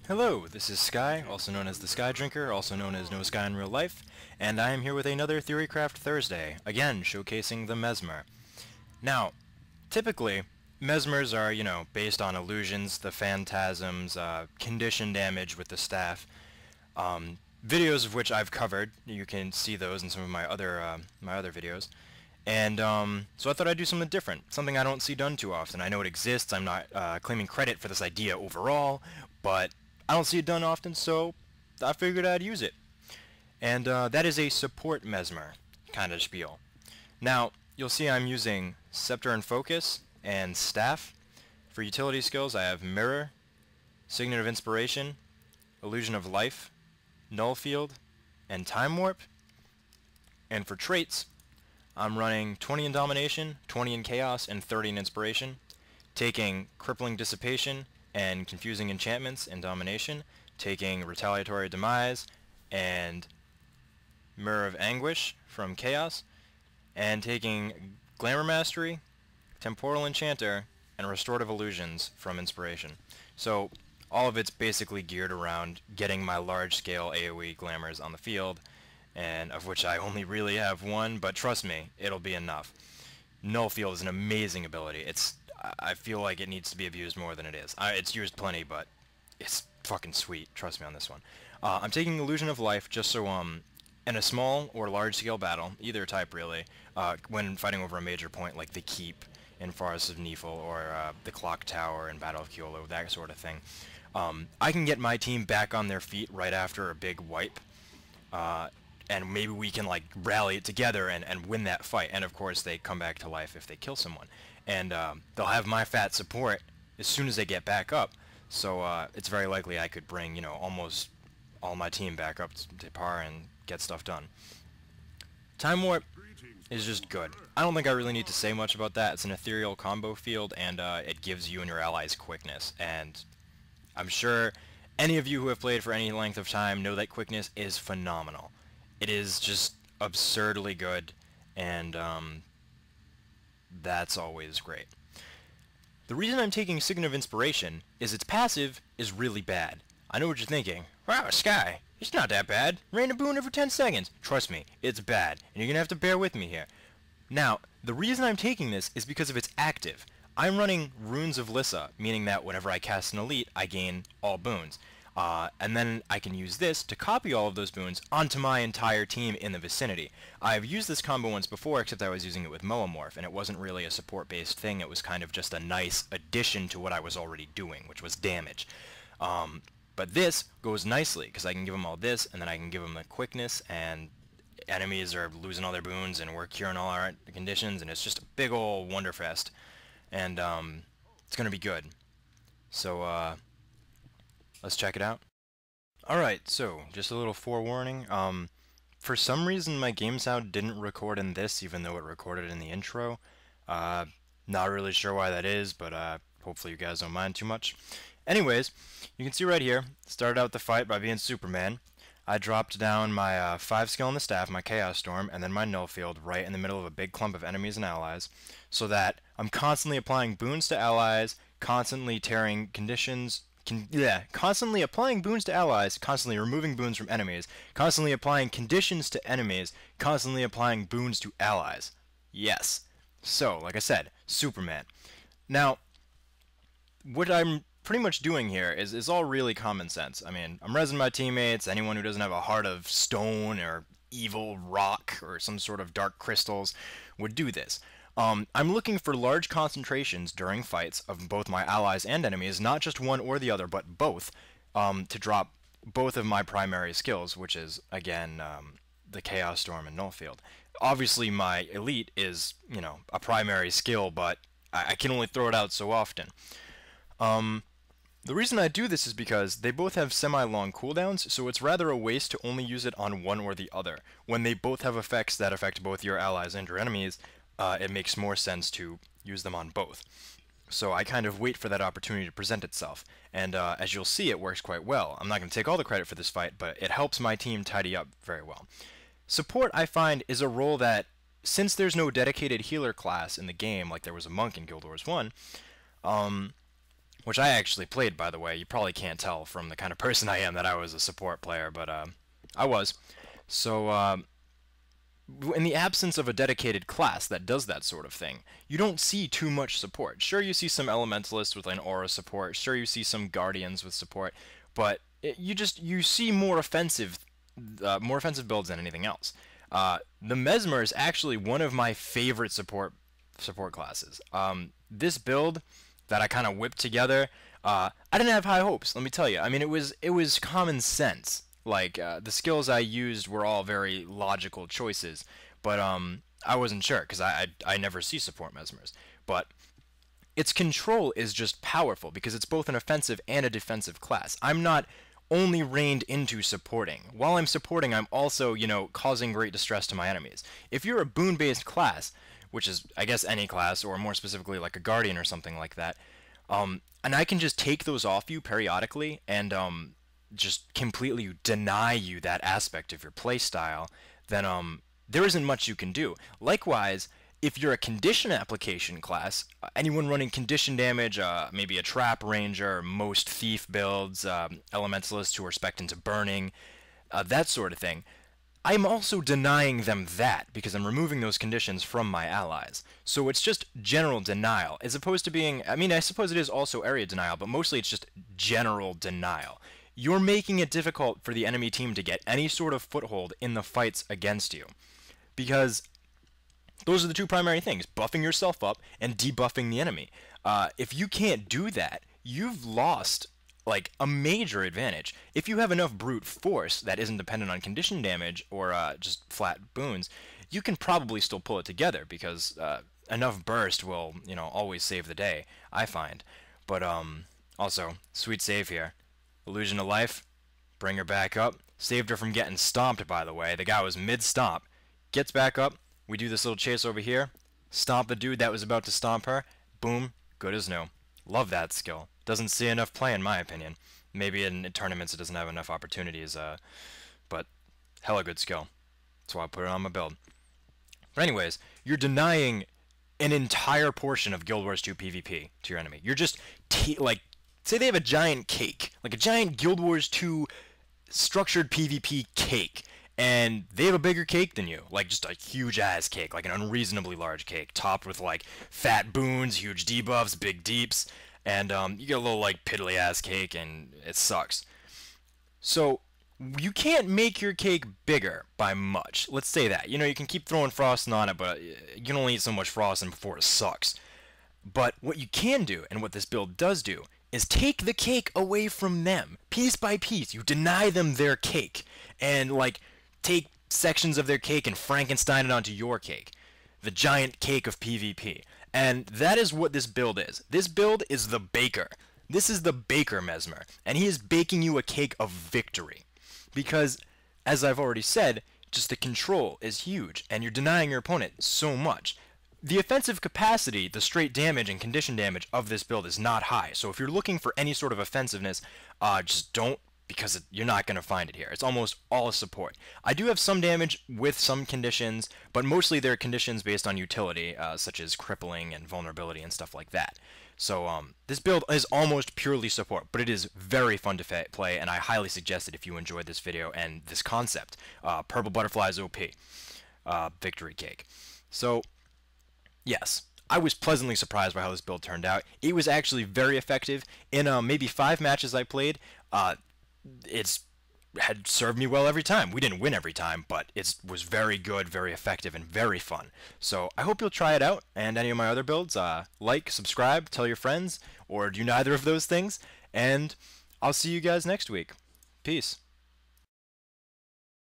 Hello, this is Sky, also known as the Sky Drinker, also known as No Sky in Real Life, and I am here with another Theorycraft Thursday, again showcasing the Mesmer. Now, typically, Mesmers are, based on illusions, the phantasms, condition damage with the staff, videos of which I've covered. You can see those in some of my other videos. And so I thought I'd do something different, something I don't see done too often. I know it exists, I'm not claiming credit for this idea overall, but I don't see it done often, so I figured I'd use it. And that is a support Mesmer kind of spiel. Now, you'll see I'm using Scepter and Focus and Staff. For utility skills, I have Mirror, Signet of Inspiration, Illusion of Life, Null Field, and Time Warp. And for traits, I'm running 20 in Domination, 20 in Chaos, and 30 in Inspiration, taking Crippling Dissipation and Confusing Enchantments in Domination, taking Retaliatory Demise and Mirror of Anguish from Chaos, and taking Glamour Mastery, Temporal Enchanter, and Restorative Illusions from Inspiration. So all of it's basically geared around getting my large-scale AoE Glamours on the field, and of which I only really have one, but trust me, it'll be enough. Null Field is an amazing ability. I feel like it needs to be abused more than it is. It's used plenty, but it's fucking sweet. Trust me on this one. I'm taking Illusion of Life just so, in a small or large-scale battle, either type really, when fighting over a major point like the Keep in Forest of Neefel or the Clock Tower in Battle of Kyolo, that sort of thing, I can get my team back on their feet right after a big wipe, and maybe we can like rally it together and win that fight. And of course they come back to life if they kill someone, and they'll have my fat support as soon as they get back up. So it's very likely I could bring almost all my team back up to par and get stuff done. Time Warp is just good. I don't think I really need to say much about that. It's an ethereal combo field, and it gives you and your allies quickness, and I'm sure any of you who have played for any length of time know that quickness is phenomenal. It is just absurdly good, and that's always great. The reason I'm taking Signet of Inspiration is its passive is really bad. I know what you're thinking. Wow, Sky, it's not that bad. Rain a boon every 10 seconds. Trust me, it's bad, and you're gonna have to bear with me here. Now, the reason I'm taking this is because of its active. I'm running Runes of Lissa, meaning that whenever I cast an elite, I gain all boons. And then I can use this to copy all of those boons onto my entire team in the vicinity. I've used this combo once before, except I was using it with Moamorph, and it wasn't really a support-based thing. It was kind of just a nice addition to what I was already doing, which was damage. But this goes nicely, because I can give them all this, and then I can give them the quickness, and enemies are losing all their boons, and we're curing all our conditions, and it's just a big ol' wonderfest. And it's going to be good. So, let's check it out. Alright, so, just a little forewarning. For some reason my game sound didn't record in this, even though it recorded in the intro. Not really sure why that is, but hopefully you guys don't mind too much. Anyways, you can see right here, started out the fight by being Superman. I dropped down my 5 skill on the staff, my Chaos Storm, and then my Null Field right in the middle of a big clump of enemies and allies, so that I'm constantly applying boons to allies, constantly tearing conditions, constantly applying boons to allies, constantly removing boons from enemies, constantly applying conditions to enemies, constantly applying boons to allies. Yes. So, like I said, Superman. Now, what I'm pretty much doing here is all really common sense. I mean, I'm rezzing my teammates. Anyone who doesn't have a heart of stone or evil rock or some sort of dark crystals would do this. I'm looking for large concentrations during fights of both my allies and enemies, not just one or the other, but both, to drop both of my primary skills, which is, again, the Chaos Storm and Null Field. Obviously, my Elite is, a primary skill, but I can only throw it out so often. The reason I do this is because they both have semi-long cooldowns, so it's rather a waste to only use it on one or the other. When they both have effects that affect both your allies and your enemies, it makes more sense to use them on both. So I kind of wait for that opportunity to present itself, and as you'll see, it works quite well. I'm not going to take all the credit for this fight, but it helps my team tidy up very well. Support, I find, is a role that, since there's no dedicated healer class in the game, like there was a monk in Guild Wars 1, which I actually played, by the way. You probably can't tell from the kind of person I am that I was a support player, but I was. So in the absence of a dedicated class that does that sort of thing, you don't see too much support. Sure, you see some elementalists with an aura support. Sure, you see some guardians with support, but you see more offensive builds than anything else. The Mesmer is actually one of my favorite support classes. This build that I kind of whipped together, I didn't have high hopes. Let me tell you. I mean, it was common sense. Like the skills I used were all very logical choices, but I wasn't sure because I never see support Mesmers. But its control is just powerful because it's both an offensive and a defensive class. I'm not only reined into supporting. While I'm supporting, I'm also, causing great distress to my enemies. If you're a boon-based class, which is, I guess, any class, or more specifically like a guardian or something like that, and I can just take those off you periodically and just completely deny you that aspect of your playstyle, then there isn't much you can do. Likewise, if you're a condition application class, anyone running condition damage, maybe a trap ranger, most thief builds, elementalists who are spec'd into burning, that sort of thing, I'm also denying them that because I'm removing those conditions from my allies. So it's just general denial, as opposed to being, I mean, I suppose it is also area denial, but mostly it's just general denial. You're making it difficult for the enemy team to get any sort of foothold in the fights against you. Because those are the two primary things, buffing yourself up and debuffing the enemy. If you can't do that, you've lost like a major advantage. If you have enough brute force that isn't dependent on condition damage or just flat boons, you can probably still pull it together because enough burst will, always save the day, I find. But also, sweet save here. Illusion of life, bring her back up. Saved her from getting stomped, by the way. The guy was mid-stomp. Gets back up. We do this little chase over here. Stomp the dude that was about to stomp her. Boom. Good as new. Love that skill. Doesn't see enough play, in my opinion. Maybe in tournaments it doesn't have enough opportunities, but hella good skill. That's why I put it on my build. But anyways, you're denying an entire portion of Guild Wars 2 PvP to your enemy. You're just, say they have a giant cake, like a giant Guild Wars 2 structured PvP cake, and they have a bigger cake than you, like just a huge ass cake, like an unreasonably large cake, topped with like fat boons, huge debuffs, big deeps, and you get a little like piddly ass cake, and it sucks. So you can't make your cake bigger by much. Let's say that. You can keep throwing frosting on it, but you can only eat so much frosting before it sucks. But what you can do, and what this build does do, is take the cake away from them. Piece by piece, you deny them their cake. And, take sections of their cake and Frankenstein it onto your cake. The giant cake of PvP. And that is what this build is. This build is the baker. This is the baker Mesmer. And he is baking you a cake of victory. Because, as I've already said, just the control is huge. And you're denying your opponent so much. The offensive capacity, the straight damage and condition damage of this build is not high. So if you're looking for any sort of offensiveness, just don't, because you're not going to find it here. It's almost all support. I do have some damage with some conditions, but mostly they're conditions based on utility, such as crippling and vulnerability and stuff like that. So this build is almost purely support, but it is very fun to play, and I highly suggest it if you enjoyed this video and this concept. Purple Butterflies OP. Victory Cake. So yes, I was pleasantly surprised by how this build turned out. It was actually very effective. In maybe 5 matches I played, it's had served me well every time. We didn't win every time, but it was very good, very effective, and very fun. So I hope you'll try it out, and any of my other builds, like, subscribe, tell your friends, or do neither of those things, and I'll see you guys next week. Peace.